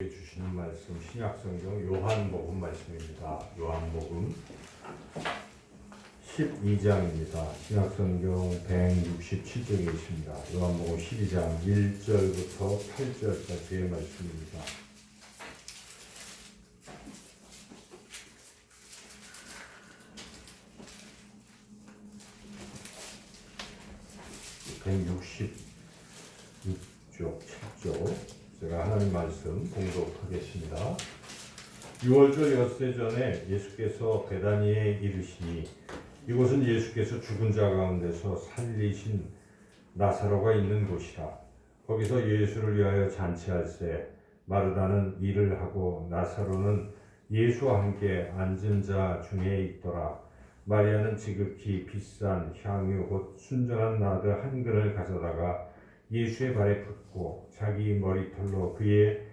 주시는 말씀 신약성경 요한복음 말씀입니다. 요한복음 12장입니다. 신약성경 167쪽에 있습니다. 요한복음 12장 1절부터 8절까지의 말씀입니다. (166쪽) 7쪽 제가 하나님 말씀 공독하겠습니다. 6월절 엿새 전에 예수께서 베다니에 이르시니 이곳은 예수께서 죽은 자 가운데서 살리신 나사로가 있는 곳이라. 거기서 예수를 위하여 잔치할새 마르다는 일을 하고 나사로는 예수와 함께 앉은 자 중에 있더라. 마리아는 지극히 비싼 향유 곧 순전한 나드 한 근을 가져다가 예수의 발에 붓고 자기 머리털로 그의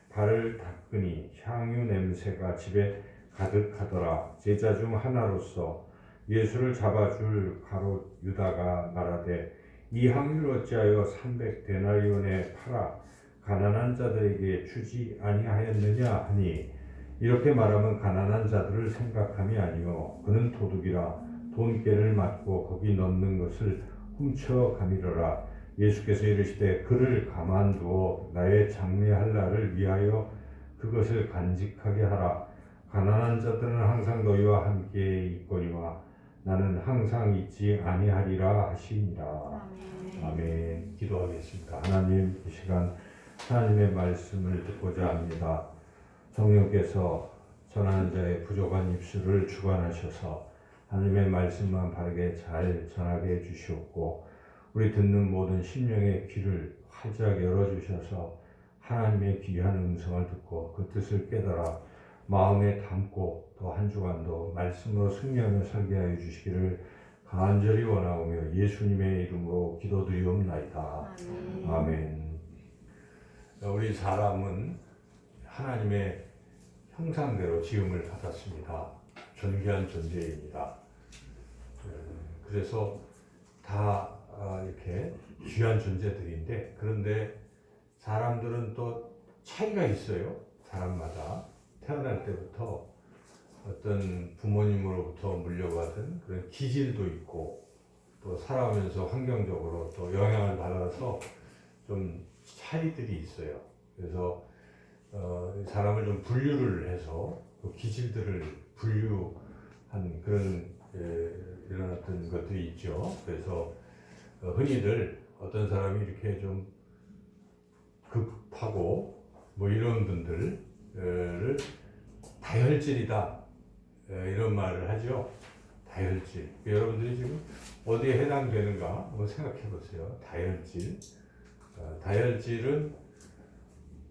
발을 닦으니 향유 냄새가 집에 가득하더라. 제자 중 하나로서 예수를 잡아줄 가롯 유다가 말하되 이 향유를 어찌하여 300데나리온에 팔아 가난한 자들에게 주지 아니하였느냐 하니, 이렇게 말하면 가난한 자들을 생각함이 아니요 그는 도둑이라 돈깨를 맞고 거기 넣는 것을 훔쳐가미러라. 예수께서 이르시되 그를 가만두어 나의 장례할 날을 위하여 그것을 간직하게 하라. 가난한 자들은 항상 너희와 함께 있거니와 나는 항상 있지 아니하리라 하시니라. 아멘. 기도하겠습니다. 하나님, 이 시간 하나님의 말씀을 듣고자 합니다. 성령께서 전하는 자의 부족한 입술을 주관하셔서 하나님의 말씀만 바르게 잘 전하게 해주시옵고, 우리 듣는 모든 심령의 귀를 활짝 열어주셔서 하나님의 귀한 음성을 듣고 그 뜻을 깨달아 마음에 담고 또 한 주간도 말씀으로 승리하며 살게 하여 주시기를 간절히 원하오며 예수님의 이름으로 기도드리옵나이다. 아멘. 우리 사람은 하나님의 형상대로 지음을 받았습니다. 존귀한 존재입니다. 그래서 다 이렇게 귀한 존재들인데, 그런데 사람들은 또 차이가 있어요. 사람마다 태어날 때부터 어떤 부모님으로부터 물려받은 그런 기질도 있고, 또 살아오면서 환경적으로 또 영향을 받아서 좀 차이들이 있어요. 그래서 사람을 좀 분류를 해서 그 기질들을 분류한 그런 이런 어떤 것들이 있죠. 그래서 흔히들 어떤 사람이 이렇게 좀 급하고 뭐 이런 분들을 다혈질이다 이런 말을 하죠. 다혈질. 여러분들이 지금 어디에 해당되는가 한번 생각해 보세요. 다혈질. 다혈질은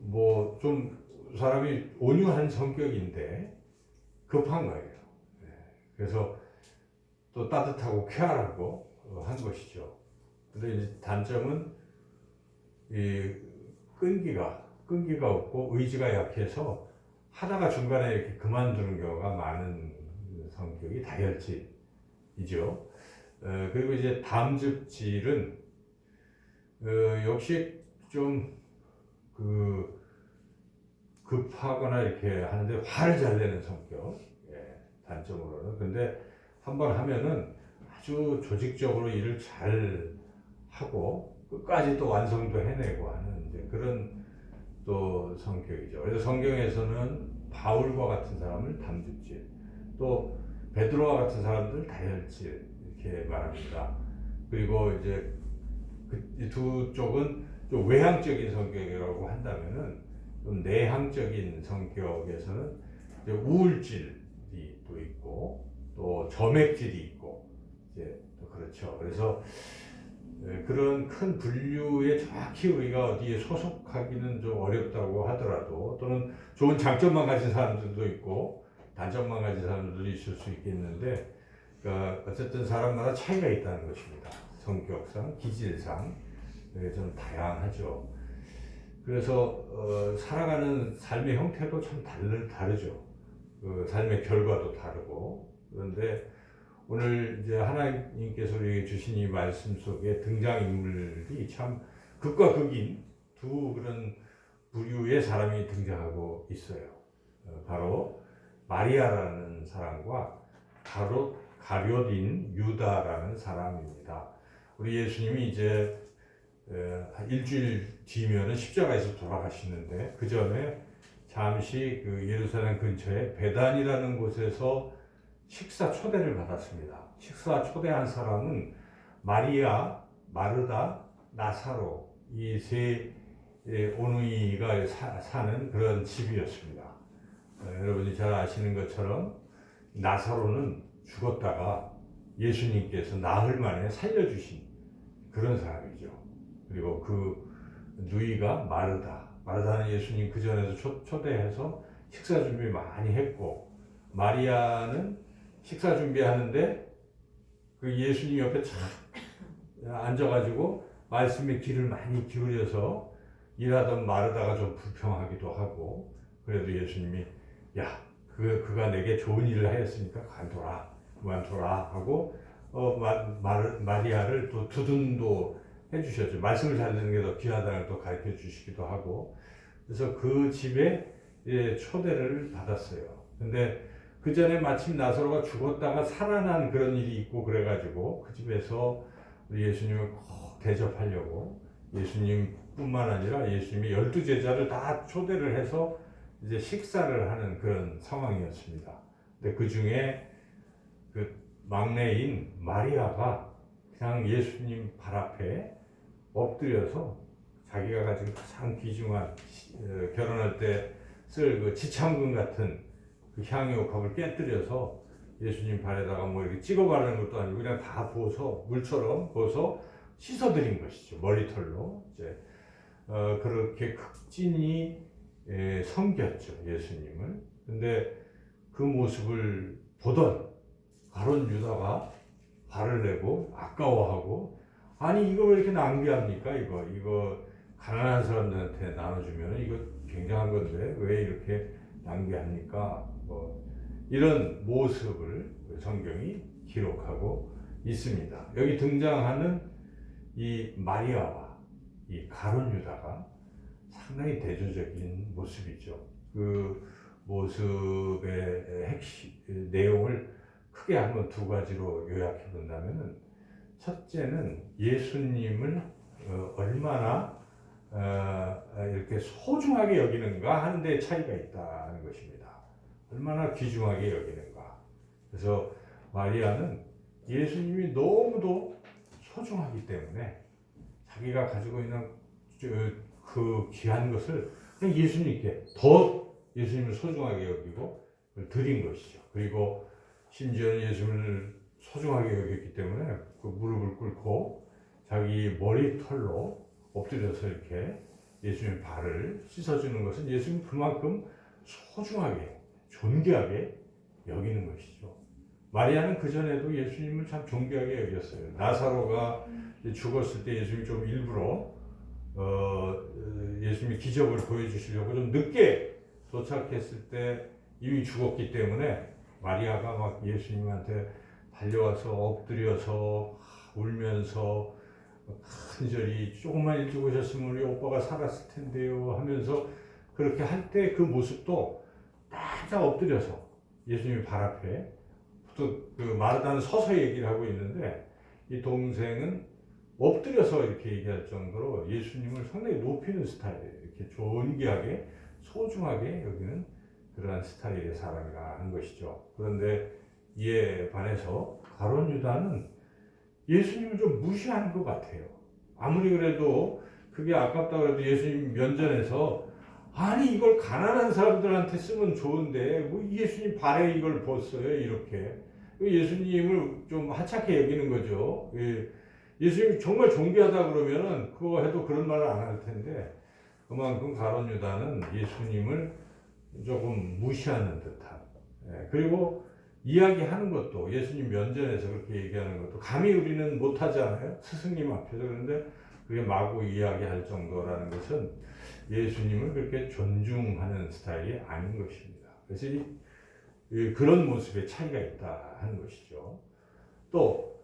뭐 좀 사람이 온유한 성격인데 급한 거예요. 그래서 또 따뜻하고 쾌활하고 한 것이죠. 근데 이제 단점은 이 끈기가 없고 의지가 약해서 하다가 중간에 이렇게 그만두는 경우가 많은 성격이 다혈질이죠. 그리고 이제 담즙질은 역시 좀 급하거나 이렇게 하는데 화를 잘 내는 성격, 단점으로는. 근데 한번 하면은 아주 조직적으로 일을 잘 하고 끝까지 또 완성도 해내고 하는 이제 그런 또 성격이죠. 그래서 성경에서는 바울과 같은 사람을 담즙질, 또 베드로와 같은 사람들 다혈질 이렇게 말합니다. 그리고 이제 그 두 쪽은 좀 외향적인 성격이라고 한다면은 좀 내향적인 성격에서는 이제 우울질이 또 있고 또 점액질이 있고 이제 또 그렇죠. 그래서 그런 큰 분류에 정확히 우리가 어디에 소속하기는 좀 어렵다고 하더라도, 또는 좋은 장점만 가진 사람들도 있고 단점만 가진 사람들도 있을 수 있겠는데, 그러니까 어쨌든 사람마다 차이가 있다는 것입니다. 성격상, 기질상 좀 다양하죠. 그래서 살아가는 삶의 형태도 참 다르죠. 삶의 결과도 다르고. 그런데 오늘 이제 하나님께서 우리에게 주신 이 말씀 속에 등장인물이 참 극과 극인 두 그런 부류의 사람이 등장하고 있어요. 바로 마리아라는 사람과 가룟인 유다라는 사람입니다. 우리 예수님이 이제 일주일 뒤면은 십자가에서 돌아가시는데 그 전에 잠시 그 예루살렘 근처에 베단이라는 곳에서 식사 초대를 받았습니다. 식사 초대한 사람은 마리아, 마르다, 나사로 이 세 오누이가 사는 그런 집이었습니다. 여러분이 잘 아시는 것처럼 나사로는 죽었다가 예수님께서 나흘 만에 살려주신 그런 사람이죠. 그리고 그 누이가 마르다는 예수님 그 전에도 초대해서 식사 준비 많이 했고, 마리아는 식사 준비하는데 그 예수님 옆에 착 앉아가지고 말씀에 귀를 많이 기울여서 일하던 마르다가 좀 불평하기도 하고, 그래도 예수님이 야, 그가 내게 좋은 일을 하였으니까 그만둬라 하고 마리아를 또 두둔도 해주셨죠. 말씀을 잘 듣는 게 더 귀하다는 걸 또 가르쳐 주시기도 하고, 그래서 그 집에 초대를 받았어요. 근데 그 전에 마침 나사로가 죽었다가 살아난 그런 일이 있고 그래가지고 그 집에서 예수님을 꼭 대접하려고 예수님뿐만 아니라 예수님이 12제자를 다 초대를 해서 이제 식사를 하는 그런 상황이었습니다. 근데 그 중에 그 막내인 마리아가 그냥 예수님 발 앞에 엎드려서 자기가 가지고 가장 귀중한 결혼할 때 쓸 그 지참금 같은 그 향유 컵을 깨뜨려서 예수님 발에다가 뭐 이렇게 찍어 바르는 것도 아니고 그냥 다 부어서 물처럼 부어서 씻어드린 것이죠. 머리털로 이제 그렇게 극진히 섬겼죠, 예수님을. 근데 그 모습을 보던 가룟 유다가 화를 내고 아까워하고, 아니 이거 왜 이렇게 낭비합니까? 이거 가난한 사람들한테 나눠주면 이거 굉장한 건데 왜 이렇게 낭비합니까? 뭐 이런 모습을 성경이 기록하고 있습니다. 여기 등장하는 이 마리아와 이 가룟 유다가 상당히 대조적인 모습이죠. 그 모습의 핵심 내용을 크게 한번 두 가지로 요약해 본다면은, 첫째는 예수님을 얼마나 이렇게 소중하게 여기는가 하는 데 차이가 있다는 것입니다. 얼마나 귀중하게 여기는가. 그래서 마리아는 예수님이 너무도 소중하기 때문에 자기가 가지고 있는 그 귀한 것을 그냥 예수님께 더 예수님을 소중하게 여기고 드린 것이죠. 그리고 심지어는 예수님을 소중하게 여겼기 때문에 그 무릎을 꿇고 자기 머리털로 엎드려서 이렇게 예수님 발을 씻어주는 것은 예수님 그만큼 소중하게 존귀하게 여기는 것이죠. 마리아는 그 전에도 예수님을 참 존귀하게 여겼어요. 나사로가 죽었을 때 예수님이 좀 일부러 예수님이 기적을 보여주시려고 좀 늦게 도착했을 때 이미 죽었기 때문에 마리아가 막 예수님한테 달려와서 엎드려서 울면서 간절히 조금만 일찍 오셨으면 우리 오빠가 살았을 텐데요 하면서 그렇게 할 때 그 모습도 딱 엎드려서 예수님 발 앞에, 또 그 마르다는 서서 얘기를 하고 있는데 이 동생은 엎드려서 이렇게 얘기할 정도로 예수님을 상당히 높이는 스타일이에요. 이렇게 존귀하게 소중하게 여기는 그러한 스타일의 사람이라는 것이죠. 그런데 이에 반해서 가룟 유다는 예수님을 좀 무시하는 것 같아요. 아무리 그래도 그게 아깝다고 해도 예수님 면전에서 아니 이걸 가난한 사람들한테 쓰면 좋은데 뭐 예수님 발에 이걸 벗어요 이렇게. 예수님을 좀 하찮게 여기는 거죠. 예수님이 정말 존귀하다 그러면은 그거 해도 그런 말을 안 할 텐데, 그만큼 가룟 유다는 예수님을 조금 무시하는 듯한. 그리고 이야기하는 것도 예수님 면전에서 그렇게 얘기하는 것도 감히 우리는 못하잖아요. 스승님 앞에서. 그런데 그게 마구 이야기할 정도라는 것은 예수님을 그렇게 존중하는 스타일이 아닌 것입니다. 그래서 그런 모습의 차이가 있다 하는 것이죠. 또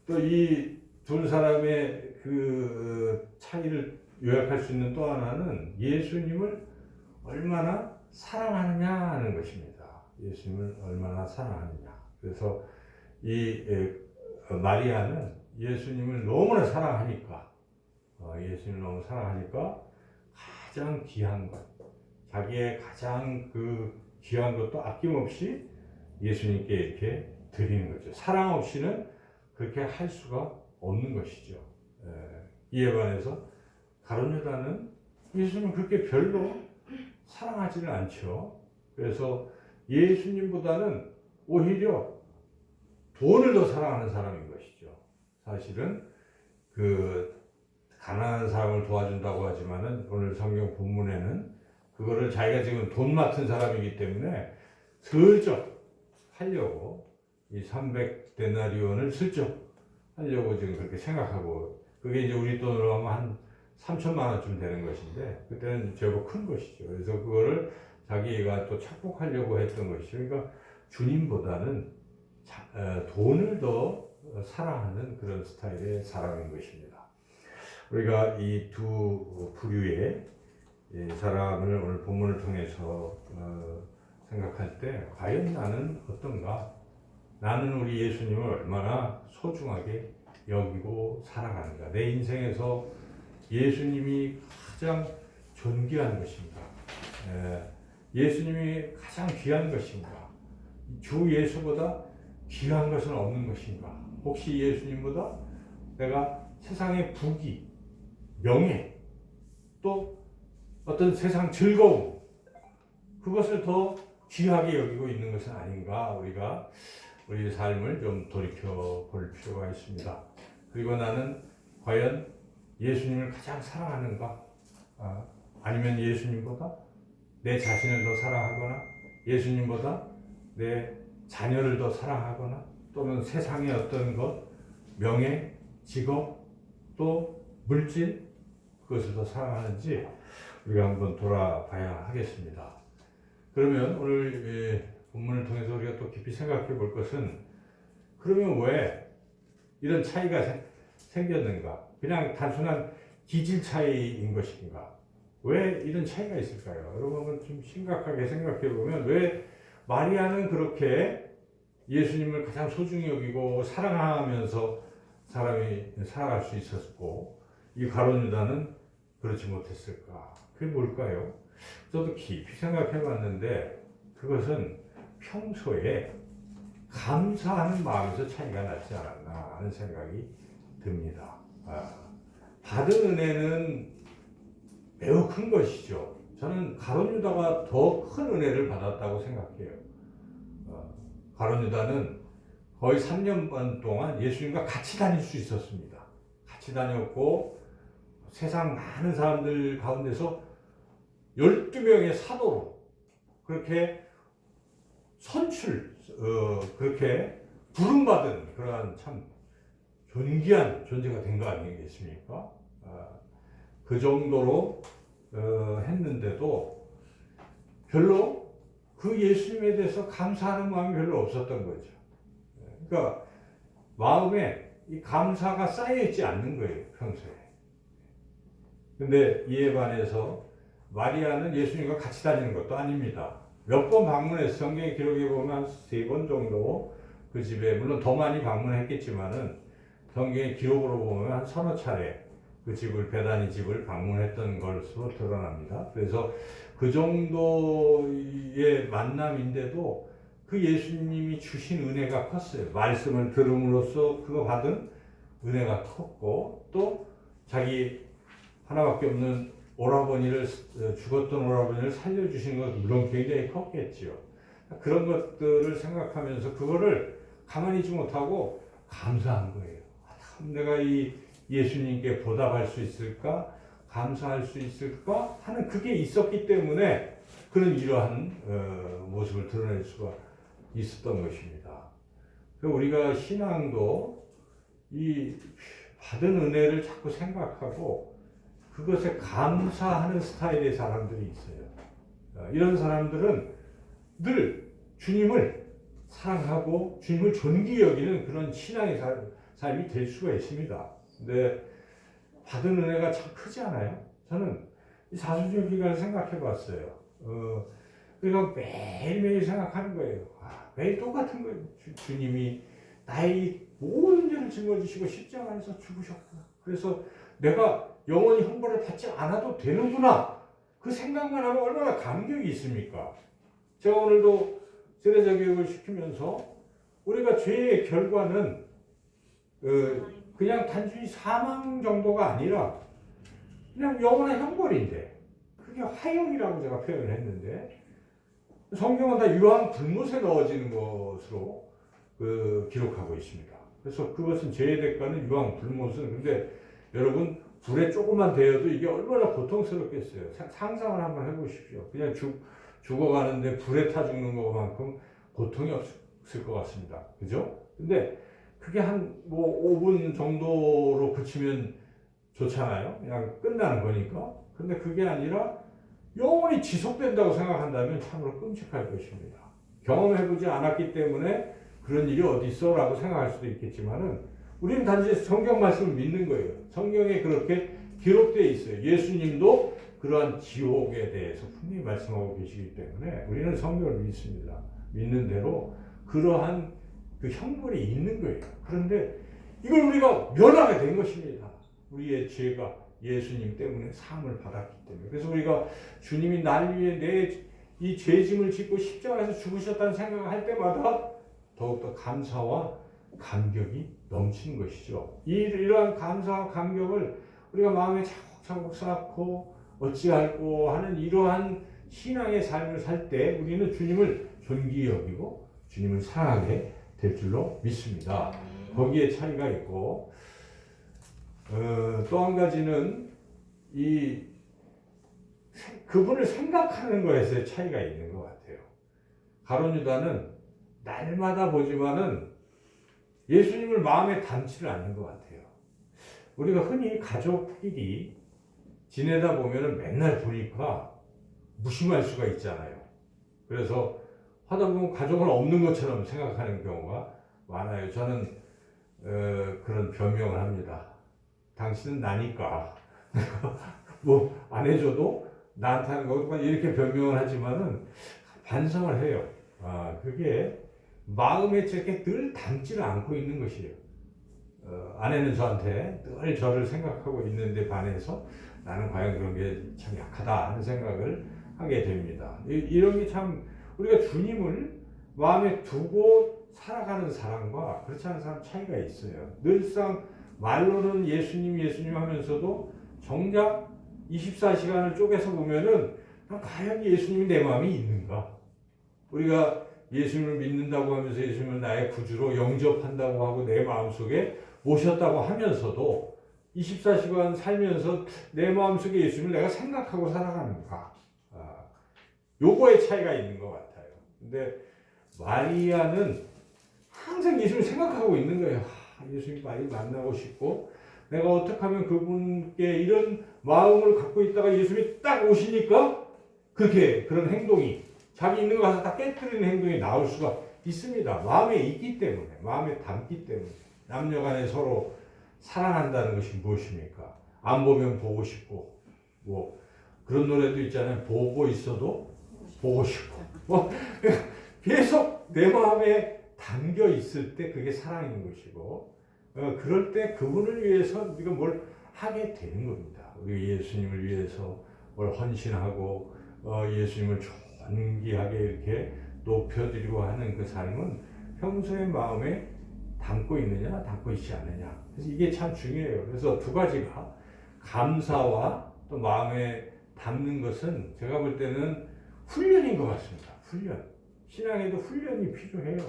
이 두 사람의 그 차이를 요약할 수 있는 또 하나는 예수님을 얼마나 사랑하느냐 하는 것입니다. 예수님을 얼마나 사랑하느냐. 그래서 이 마리아는 예수님을 너무나 사랑하니까 예수님을 너무 사랑하니까 가장 귀한 것, 자기의 가장 그 귀한 것도 아낌없이 예수님께 이렇게 드리는 거죠. 사랑 없이는 그렇게 할 수가 없는 것이죠. 이에 반해서 가룟 유다는 예수님을 그렇게 별로 사랑하지는 않죠. 그래서 예수님보다는 오히려 돈을 더 사랑하는 사람인 것이죠. 사실은 그 가난한 사람을 도와준다고 하지만은 오늘 성경 본문에는 그거를 자기가 지금 돈 맡은 사람이기 때문에 슬쩍 하려고 이 300데나리온을 슬쩍 하려고 지금 그렇게 생각하고, 그게 이제 우리 돈으로 하면 한 3천만 원쯤 되는 것인데 그때는 제법 큰 것이죠. 그래서 그거를 자기가 또 착복하려고 했던 것이죠. 그러니까 주님보다는 돈을 더 사랑하는 그런 스타일의 사람인 것입니다. 우리가 이 두 부류의 사람을 오늘 본문을 통해서 생각할 때 과연 나는 어떤가? 나는 우리 예수님을 얼마나 소중하게 여기고 살아가는가? 내 인생에서 예수님이 가장 존귀한 것인가? 예수님이 가장 귀한 것인가? 주 예수보다 귀한 것은 없는 것인가? 혹시 예수님보다 내가 세상의 부귀, 명예, 또 어떤 세상 즐거움, 그것을 더 귀하게 여기고 있는 것은 아닌가? 우리가 우리 삶을 좀 돌이켜 볼 필요가 있습니다. 그리고 나는 과연 예수님을 가장 사랑하는가? 아니면 예수님보다 내 자신을 더 사랑하거나 예수님보다 내 자녀를 더 사랑하거나 또는 세상의 어떤 것, 명예, 직업, 또 물질, 그것을 더 사랑하는지 우리가 한번 돌아봐야 하겠습니다. 그러면 오늘 본문을 통해서 우리가 또 깊이 생각해 볼 것은, 그러면 왜 이런 차이가 생겼는가? 그냥 단순한 기질 차이인 것인가? 왜 이런 차이가 있을까요? 여러분 좀 심각하게 생각해 보면 왜 마리아는 그렇게 예수님을 가장 소중히 여기고 사랑하면서 사람이 살아갈 수 있었고 이 가룟 유다는 그렇지 못했을까? 그게 뭘까요? 저도 깊이 생각해 봤는데 그것은 평소에 감사하는 마음에서 차이가 나지 않았나 하는 생각이 듭니다. 받은 은혜는 매우 큰 것이죠. 저는 가룟 유다가 더 큰 은혜를 받았다고 생각해요. 가룟 유다는 거의 3년 반 동안 예수님과 같이 다닐 수 있었습니다. 같이 다녔고 세상 많은 사람들 가운데서 12명의 사도로 그렇게 그렇게 부름받은 그러한 참 존귀한 존재가 된 거 아니겠습니까? 그 정도로 했는데도 별로 그 예수님에 대해서 감사하는 마음이 별로 없었던 거죠. 그러니까 마음에 이 감사가 쌓여있지 않는 거예요, 평소에. 근데 이에 반해서 마리아는 예수님과 같이 다니는 것도 아닙니다. 몇 번 방문해서 성경에 기록해 보면 3번 정도 그 집에, 물론 더 많이 방문했겠지만은 성경의 기록으로 보면 한 서너 차례 그 집을, 베다니 집을 방문했던 것으로 드러납니다. 그래서 그 정도의 만남인데도 그 예수님이 주신 은혜가 컸어요. 말씀을 들음으로써 그거 받은 은혜가 컸고, 또 자기 하나밖에 없는 오라버니를, 죽었던 오라버니를 살려주신 것 물론 굉장히 컸겠지요. 그런 것들을 생각하면서 그거를 가만히 있지 못하고 감사한 거예요. 참 내가 이 예수님께 보답할 수 있을까? 감사할 수 있을까? 하는 그게 있었기 때문에 그런 이러한 모습을 드러낼 수가 있었던 것입니다. 우리가 신앙도 이 받은 은혜를 자꾸 생각하고 그것에 감사하는 스타일의 사람들이 있어요. 이런 사람들은 늘 주님을 사랑하고 주님을 존귀히 여기는 그런 신앙의 삶이 될 수가 있습니다. 근데 받은 은혜가 참 크지 않아요? 저는 이 사순절 기간을 생각해 봤어요. 그러니까 매일매일 생각하는 거예요. 매일 똑같은 거예요. 주님이 나의 모든 죄를 짊어지시고 십자가에서 죽으셨구나. 그래서 내가 영원히 형벌을 받지 않아도 되는구나. 그 생각만 하면 얼마나 감격이 있습니까? 제가 오늘도 세례자 교육을 시키면서 우리가 죄의 결과는 그냥 단순히 사망 정도가 아니라 그냥 영원한 형벌인데, 그게 화형이라고 제가 표현을 했는데, 성경은 다 유황 불못에 넣어지는 것으로 기록하고 있습니다. 그래서 그것은 죄의 대가는 유황 불못은, 근데 여러분 불에 조금만 데여도 이게 얼마나 고통스럽겠어요. 상상을 한번 해보십시오. 그냥 죽어가는데 불에 타 죽는 것만큼 고통이 없을 것 같습니다. 그죠? 근데 그게 한 5분 정도로 그치면 좋잖아요. 그냥 끝나는 거니까. 근데 그게 아니라 영원히 지속된다고 생각한다면 참으로 끔찍할 것입니다. 경험해보지 않았기 때문에 그런 일이 어디 있어? 라고 생각할 수도 있겠지만은 우리는 단지 성경 말씀을 믿는 거예요. 성경에 그렇게 기록되어 있어요. 예수님도 그러한 지옥에 대해서 분명히 말씀하고 계시기 때문에 우리는 성경을 믿습니다. 믿는 대로 그러한 그 형벌이 있는 거예요. 그런데 이걸 우리가 면하게 된 것입니다. 우리의 죄가 예수님 때문에 사함을 받았기 때문에. 그래서 우리가 주님이 날 위해 내 이 죄짐을 짓고 십자가에서 죽으셨다는 생각을 할 때마다 더욱더 감사와 감격이 넘치는 것이죠. 이러한 감사와 감격을 우리가 마음에 차곡차곡 쌓고 어찌할꼬 하는 이러한 신앙의 삶을 살 때 우리는 주님을 존귀히 여기고 주님을 사랑하게 될 줄로 믿습니다. 거기에 차이가 있고, 또 한 가지는 그분을 생각하는 것에서의 차이가 있는 것 같아요. 가룟 유다는 날마다 보지만은 예수님을 마음에 담지를 않는 것 같아요. 우리가 흔히 가족끼리 지내다 보면은 맨날 보니까 무심할 수가 있잖아요. 그래서 하다 보면 가족은 없는 것처럼 생각하는 경우가 많아요. 저는 그런 변명을 합니다. 당신은 나니까 뭐 안 해줘도 나한테 하는 거고 이렇게 변명을 하지만은 반성을 해요. 그게 마음에 저렇게 늘 담지를 않고 있는 것이에요. 아내는 저한테 늘 저를 생각하고 있는데 반해서 나는 과연 그런 게 참 약하다 하는 생각을 하게 됩니다. 이런 게 참 우리가 주님을 마음에 두고 살아가는 사람과 그렇지 않은 사람 차이가 있어요. 늘상 말로는 예수님 하면서도 정작 24시간을 쪼개서 보면은 과연 예수님이 내 마음에 있는가? 우리가 예수님을 믿는다고 하면서 예수님을 나의 구주로 영접한다고 하고 내 마음속에 모셨다고 하면서도 24시간 살면서 내 마음속에 예수님을 내가 생각하고 살아가는가? 요거의 차이가 있는 것 같아요. 근데 마리아는 항상 예수님을 생각하고 있는 거예요. 예수님 빨리 만나고 싶고 내가 어떻게 하면 그분께 이런 마음을 갖고 있다가 예수님이 딱 오시니까 그런 행동이 자기 있는 거 가서 다 깨뜨리는 행동이 나올 수가 있습니다. 마음에 있기 때문에, 마음에 담기 때문에. 남녀간에 서로 사랑한다는 것이 무엇입니까? 안 보면 보고 싶고, 뭐 그런 노래도 있잖아요. 보고 있어도 보고 싶고, 뭐 계속 내 마음에 담겨 있을 때 그게 사랑인 것이고, 그럴 때 그분을 위해서 우리가 뭘 하게 되는 겁니다. 우리 예수님을 위해서 뭘 헌신하고 예수님을 존귀하게 이렇게 높여드리고 하는 그 삶은 평소에 마음에 담고 있느냐 담고 있지 않느냐. 그래서 이게 참 중요해요. 그래서 두 가지가 감사와 또 마음에 담는 것은 제가 볼 때는 훈련인 것 같습니다. 훈련. 신앙에도 훈련이 필요해요.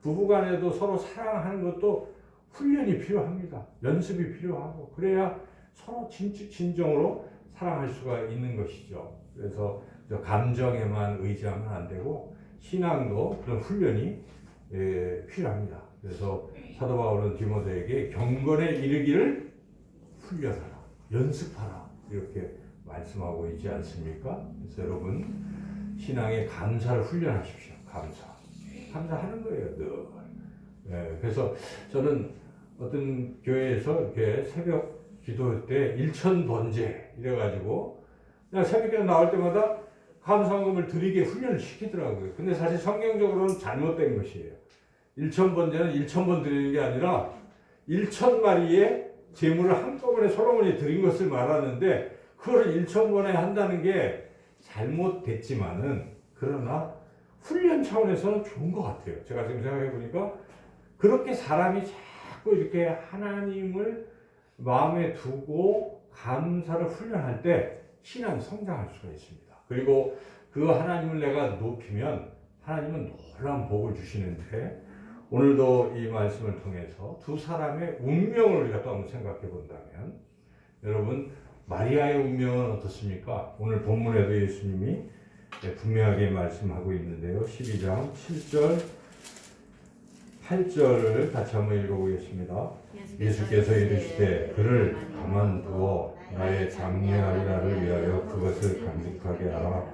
부부간에도 서로 사랑하는 것도 훈련이 필요합니다. 연습이 필요하고 그래야 서로 진정으로 사랑할 수가 있는 것이죠. 그래서 감정에만 의지하면 안 되고 신앙도 그런 훈련이 필요합니다. 그래서 사도 바울은 디모데에게 경건에 이르기를 훈련하라, 연습하라 이렇게 말씀하고 있지 않습니까? 그래서 여러분 신앙의 감사를 훈련하십시오. 감사하는 거예요, 늘. 그래서 저는 어떤 교회에서 이렇게 새벽 기도 때 일천번제 이래가지고 그냥 새벽에 나올 때마다 감사원금을 드리게 훈련을 시키더라고요. 근데 사실 성경적으로는 잘못된 것이에요. 일천번제는 일천번 드리는 게 아니라 일천마리의 제물을 한꺼번에 솔로몬이 드린 것을 말하는데 그걸 일천번에 한다는 게 잘못됐지만은 그러나 훈련 차원에서는 좋은 것 같아요. 제가 지금 생각해 보니까 그렇게 사람이 자꾸 이렇게 하나님을 마음에 두고 감사를 훈련할 때 신앙이 성장할 수가 있습니다. 그리고 그 하나님을 내가 높이면 하나님은 놀라운 복을 주시는데 오늘도 이 말씀을 통해서 두 사람의 운명을 우리가 또 한번 생각해 본다면 여러분 마리아의 운명은 어떻습니까? 오늘 본문에도 예수님이 분명하게 말씀하고 있는데요. 12장 7절 8절을 같이 한번 읽어보겠습니다. 예수께서 이르시되 그를 가만두어 나의 장래하리라를 위하여 그것을 간직하게 하라.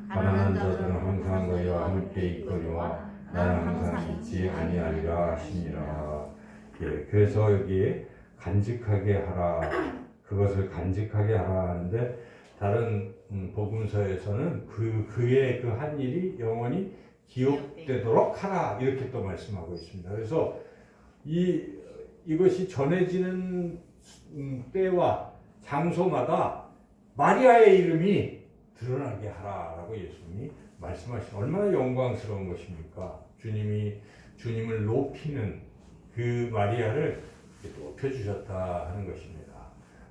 가난한 자들은 항상 너희와 함께 있거니와 나는 항상 있지 아니하리라 하시니라. 예, 그래서 여기 간직하게 하라, 그것을 간직하게 하라 하는데 다른 복음서에서는 그의 그 한 일이 영원히 기억되도록 하라 이렇게 또 말씀하고 있습니다. 그래서 이것이 전해지는 때와 장소마다 마리아의 이름이 드러나게 하라라고 예수님이 말씀하신 얼마나 영광스러운 것입니까? 주님을 높이는 그 마리아를 높여주셨다 하는 것입니다.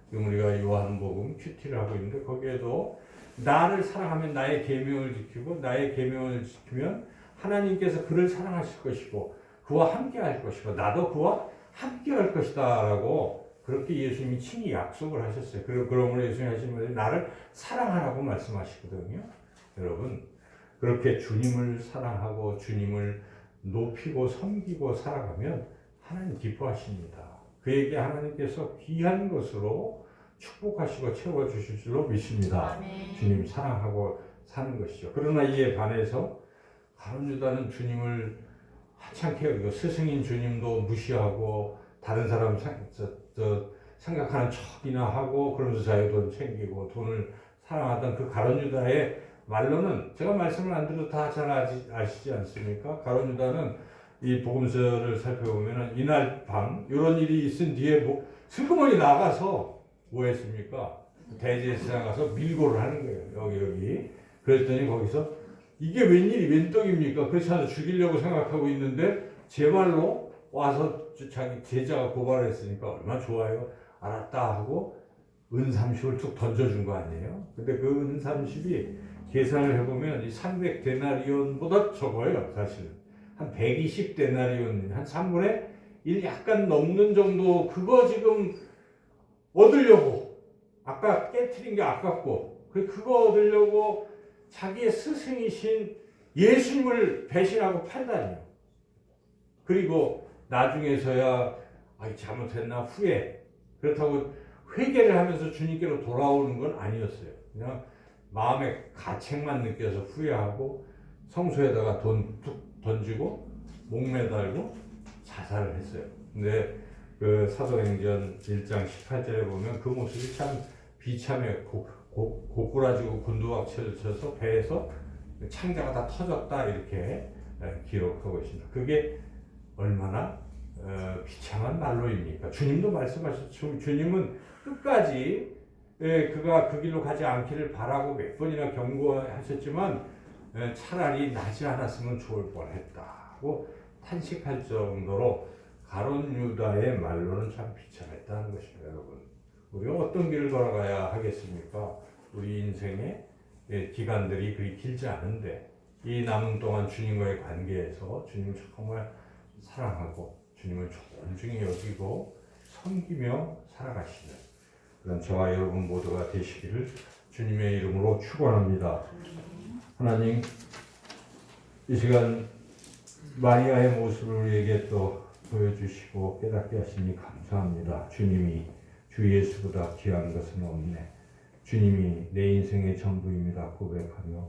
지금 우리가 요한복음 큐티를 하고 있는데 거기에도 나를 사랑하면 나의 계명을 지키고 나의 계명을 지키면 하나님께서 그를 사랑하실 것이고 그와 함께 할 것이고 나도 그와 함께 할 것이다 라고 그렇게 예수님이 친히 약속을 하셨어요. 그러므로 예수님이 하시는 말이 나를 사랑하라고 말씀하시거든요. 여러분 그렇게 주님을 사랑하고 주님을 높이고 섬기고 살아가면 하나님 기뻐하십니다. 그에게 하나님께서 귀한 것으로 축복하시고 채워주실 줄로 믿습니다. 아멘. 주님 사랑하고 사는 것이죠. 그러나 이에 반해서 가룟 유다는 주님을 하찮게 여기고 스승인 주님도 무시하고 다른 사람 생각하는 척이나 하고 그러면서 자유돈 챙기고 돈을 사랑하던 그 가룟 유다의 말로는 제가 말씀을 안 드려도 다 잘 아시지 않습니까? 가룟 유다는 이 복음서를 살펴보면 이날 밤 이런 일이 있은 뒤에 슬그머니 나가서 뭐 했습니까? 대제사장 가서 밀고를 하는 거예요. 여기. 그랬더니 거기서 이게 웬일이 웬떡입니까? 그렇지 않아 죽이려고 생각하고 있는데 제 말로 와서 자기 제자가 고발했으니까 얼마나 좋아요. 알았다 하고 은30을 툭 던져준 거 아니에요? 근데 그 은30이 계산을 해보면 이 300데나리온보다 적어요. 사실은. 한 120데나리온, 한 3분의 1 약간 넘는 정도 그거 지금 얻으려고 아까 깨트린 게 아깝고 그거 얻으려고 자기의 스승이신 예수님을 배신하고 판단이요. 그리고 나중에서야 잘못했나 후회 그렇다고 회개를 하면서 주님께로 돌아오는 건 아니었어요. 그냥 마음의 가책만 느껴서 후회하고 성소에다가 돈 툭 던지고 목매달고 자살을 했어요. 근데 그 사도행전 1장 18절에 보면 그 모습이 참 비참해. 고꾸라지고 곤두박질을 쳐서 배에서 창자가 다 터졌다 이렇게 기록하고 있습니다. 그게 얼마나 비참한 난로입니까? 주님도 말씀하셨죠. 주님은 끝까지 그가 그 길로 가지 않기를 바라고 몇 번이나 경고하셨지만 차라리 나지 않았으면 좋을 뻔했다고 탄식할 정도로 가룟 유다의 말로는 참 비참했다는 것입니다. 여러분 우리가 어떤 길을 걸어가야 하겠습니까? 우리 인생의 기간들이 그리 길지 않은데 이 남은 동안 주님과의 관계에서 주님을 정말 사랑하고 주님을 존중히 여기고 섬기며 살아가시는 그런 저와 여러분 모두가 되시기를 주님의 이름으로 축원합니다. 하나님 이 시간 마리아의 모습을 우리에게 또 보여주시고 깨닫게 하시니 감사합니다. 주님이 주 예수보다 귀한 것은 없네. 주님이 내 인생의 전부입니다. 고백하며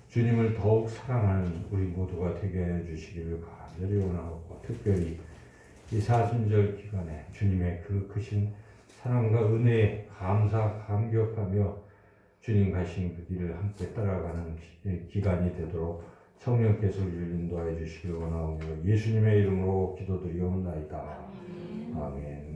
주님을 더욱 사랑하는 우리 모두가 되게 해주시기를 간절히 원하고 특별히 이 사순절 기간에 주님의 그 크신 사랑과 은혜에 감사 감격하며 주님 가신 그 길을 함께 따라가는 기간이 되도록 성령께서 우리를 인도하여 주시길 원하오며 예수님의 이름으로 기도드리옵나이다. 아멘.